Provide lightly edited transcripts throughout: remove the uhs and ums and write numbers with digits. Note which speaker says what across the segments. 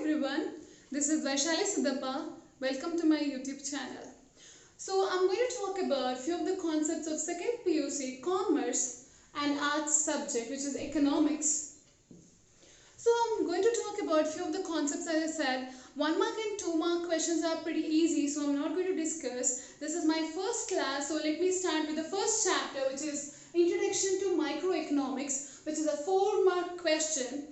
Speaker 1: everyone, this is Vaishali Siddhappa. Welcome to my YouTube channel. So I'm going to talk about few of the concepts of second PUC Commerce and Arts subject, which is economics. So I'm going to talk about few of the concepts. As I said, 1 mark and 2 mark questions are pretty easy, so I'm not going to discuss. This is my first class, so let me start with the first chapter, which is Introduction to Microeconomics, which is a 4 mark question.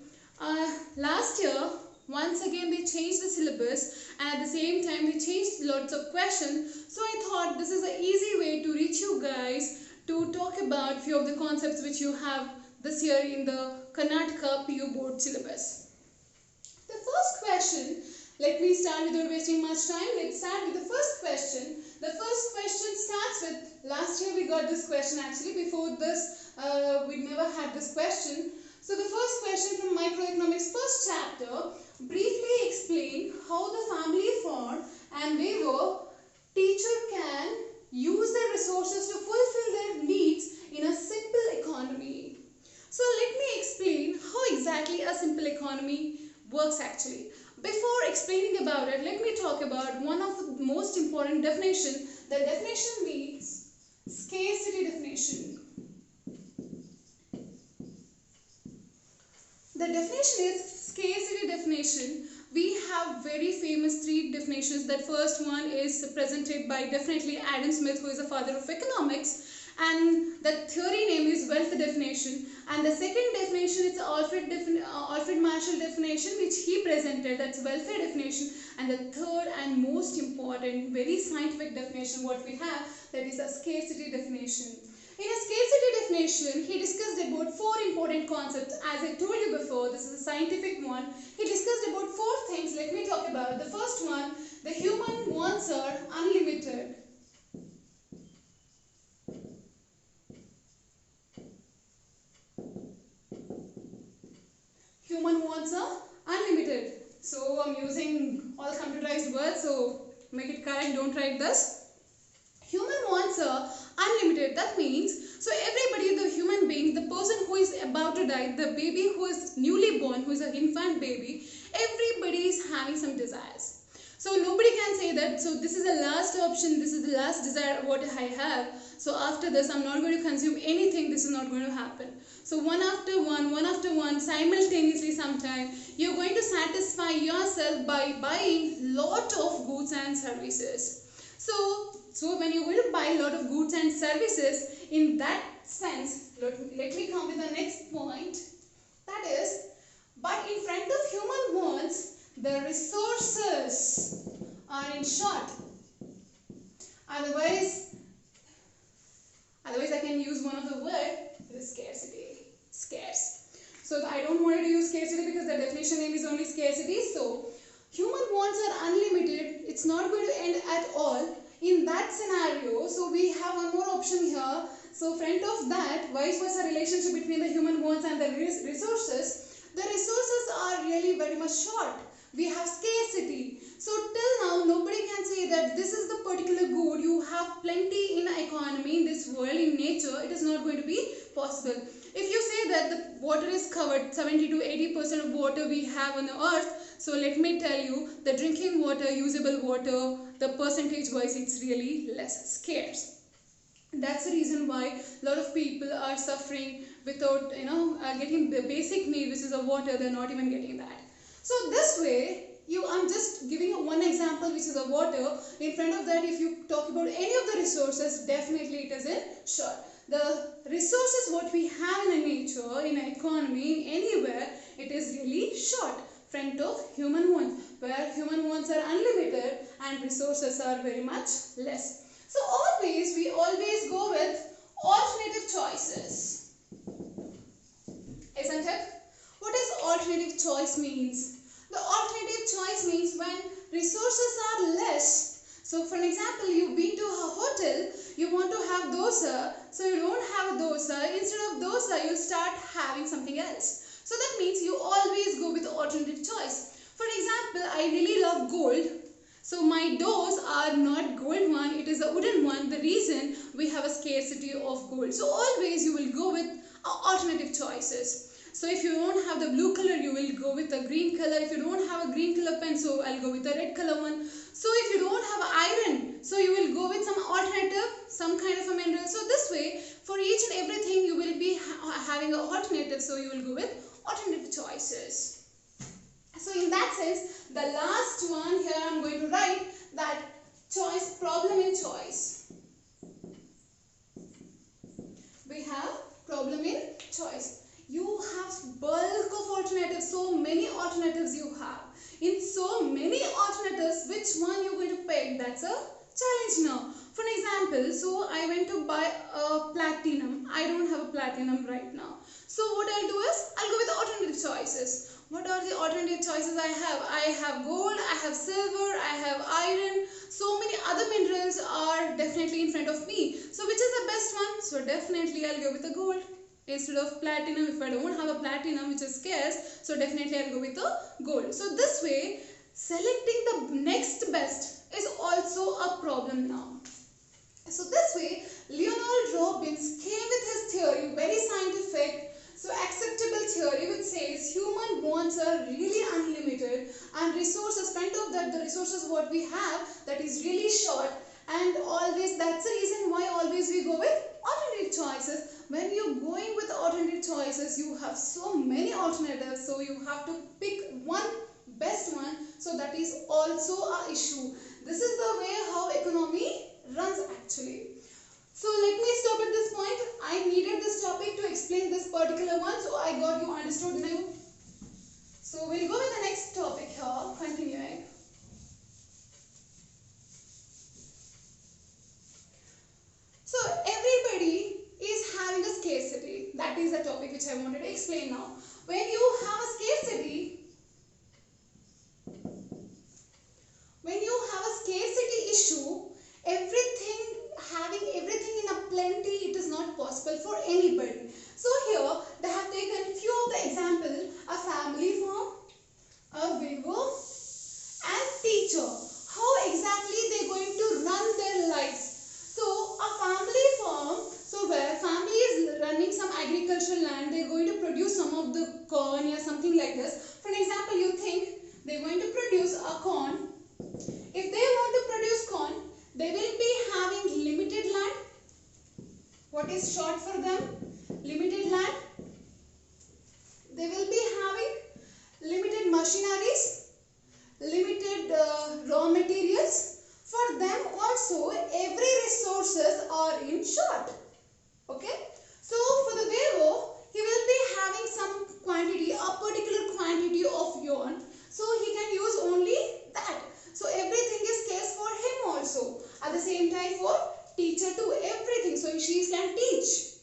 Speaker 1: Last year, once again they changed the syllabus, and at the same time they changed lots of questions. So I thought this is an easy way to reach you guys to talk about few of the concepts which you have this year in the Karnataka PU board syllabus. The first question, let me start without wasting much time. Let's start with the first question. The first question starts with, last year we got this question actually. Before this, we never had this question. So the first question from Microeconomics first chapter, briefly explain how the family farm and waiver teacher can use their resources to fulfill their needs in a simple economy. So let me explain how exactly a simple economy works actually. Before explaining about it, let me talk about one of the most important definition. The definition means scarcity definition. The definition is scarcity definition. We have very famous 3 definitions. That first one is presented by definitely Adam Smith, who is the father of economics, and the theory name is welfare definition. And the second definition is Alfred Marshall definition, which he presented, that's welfare definition. And the third and most important, very scientific definition what we have, that is a scarcity definition. In a scarcity definition, he discussed about 4 important concepts. As I told you before, this is a scientific one. He discussed about 4 things. Let me talk about it. The first one, the human wants are unlimited. Human wants are unlimited. So I'm using all computerized words, so make it correct, don't write this. Human wants are unlimited. That means, so everybody, the human being, the person who is about to die, the baby who is newly born, who is an infant baby, everybody is having some desires. So nobody can say that, so this is the last option, this is the last desire what I have. So after this, I'm not going to consume anything, this is not going to happen. So one after one, simultaneously sometime, you're going to satisfy yourself by buying lot of goods and services. So when you're going to buy a lot of goods and services, in that sense, let me come with the next point. That is, but in front of human wants, the resources are in short. Otherwise I can use one of the word, scarcity. Scarce. So I don't want to use scarcity because the definition name is only scarcity. So human wants are unlimited. It's not going to end at all. In that scenario, so we have one more option here. So front of that, vice versa relationship between the human wants and the resources. The resources are really very much short. We have scarcity. So till now, nobody can say that this is the particular good. You have plenty in economy, in this world, in nature. It is not going to be possible. If you say that the water is covered, 70 to 80% of water we have on the earth. So let me tell you, the drinking water, usable water, the percentage wise, it's really less scarce. That's the reason why a lot of people are suffering without, getting the basic need, which is the water. They're not even getting that. So this way, I'm just giving you one example, which is the water. In front of that, if you talk about any of the resources, definitely it is in short. The resources what we have in a nature, in an economy, anywhere, it is really short. Front of human wants, where human wants are unlimited and resources are very much less. So we always go with alternative choices, isn't it? What does alternative choice means? The alternative choice means when resources are less. So for example, you've been to a hotel, you want to have dosa, so you don't have a dosa. Instead of dosa, you'll start having something else. So that means you always go with the alternative choice. For example, I really love gold. So my doors are not gold one, it is a wooden one. The reason we have a scarcity of gold. So always you will go with alternative choices. So if you don't have the blue color, you will go with the green color. If you don't have a green color pen, so I'll go with the red color one. So if you don't have iron, so you will go with some alternative, some kind of a mineral. So this way, for each and everything, you will be having an alternative. So you will go with alternative choices. So in that sense, the last one here I'm going to write that choice, problem in choice. We have problem in choice. You have bulk of alternatives, so many alternatives you have. In so many alternatives, which one you're going to pick? That's a challenge now. For an example, so I went to buy a platinum. I don't have a platinum right now. So what I'll do is, I'll go with the alternative choices. What are the alternative choices I have? I have gold, I have silver, I have iron. So many other minerals are definitely in front of me. So which is the best one? So definitely I'll go with the gold instead of platinum. If I don't have a platinum which is scarce, so definitely I'll go with the gold. So this way, selecting the next best is also a problem now. So this way, Leonard Robbins came with his theory, very scientific, so acceptable theory, which says human wants are really unlimited and resources, front of that, the resources what we have, that is really short, and always, that's the reason why always we go with alternative choices. When you're going with alternative choices, you have so many alternatives, so you have to pick one best one, so that is also a issue. This is the way how economy runs actually. So let me stop at this point. I needed this topic to explain this particular one, so I got you understood now. So we'll go with the next topic here, continuing. So everybody is having a scarcity. That is the topic which I wanted to explain now. When you have a scarcity, issue, having everything in a plenty, it is not possible for anybody. So here they have taken few of the example: a family farm, a widow, and teacher. How exactly they going to run their lives? So a family farm, so where family is running some agricultural land, they're going to produce some of the corn or something like this. For an example, you think they're going to produce a corn. If they want to produce corn, they will be having limited land. What is short for them? Limited land. They will be having limited machineries, limited raw materials. For them also, every resources are in short. Okay. So for the weaver, he will be having some quantity, a particular quantity of yarn. So he can use only that. So everything is scarce for him also. At the same time for teacher too, everything. So she can teach.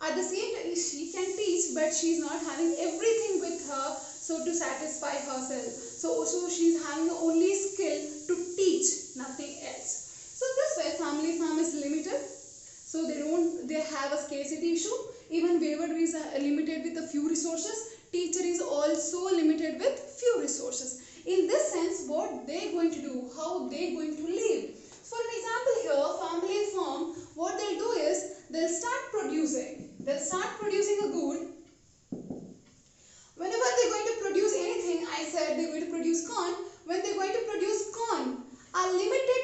Speaker 1: At the same time she can teach, but she is not having everything with her, so to satisfy herself. So she is having only skill to teach, nothing else. So this way family farm is limited. So they have a scarcity issue. Even weaver is limited with a few resources. Teacher is also limited with few resources. In this sense, what they going to do, how they going to live. For an example here, family farm, what they'll do is, they'll start producing a good. Whenever they're going to produce anything, I said they're going to produce corn. When they're going to produce corn, a limited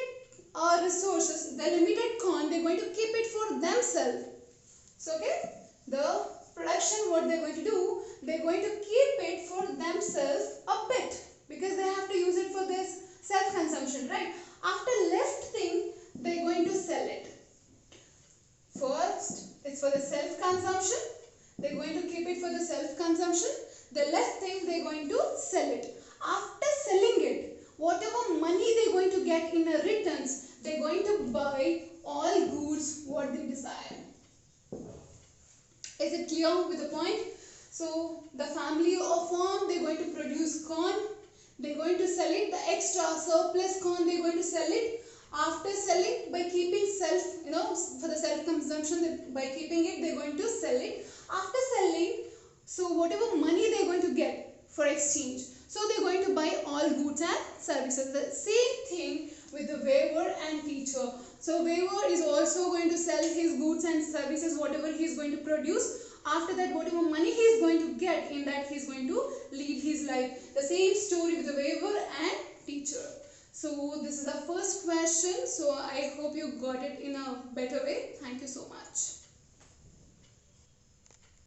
Speaker 1: resources, the limited corn, they're going to keep it for themselves. So okay, the production, what they're going to do, they're going to keep it for themselves a bit, because they have to use it for this self-consumption, right? After left thing, they're going to sell it. First, it's for the self-consumption. They're going to keep it for the self-consumption. The left thing, they're going to sell it. After selling it, whatever money they're going to get in a returns, they're going to buy all goods what they desire. Is it clear with the point? So the family of farm, they're going to produce corn. They're going to sell it. The extra surplus corn, they're going to sell it. After selling, by keeping for the self-consumption, by keeping it, they're going to sell it. After selling, so whatever money they're going to get for exchange, so they're going to buy all goods and services. The same thing with the weaver and teacher. So weaver is also going to sell his goods and services, whatever he is going to produce. After that, whatever money he is going to get, in that he is going to lead his life. The same story with the weaver and teacher. So this is the first question. So I hope you got it in a better way. Thank you so much.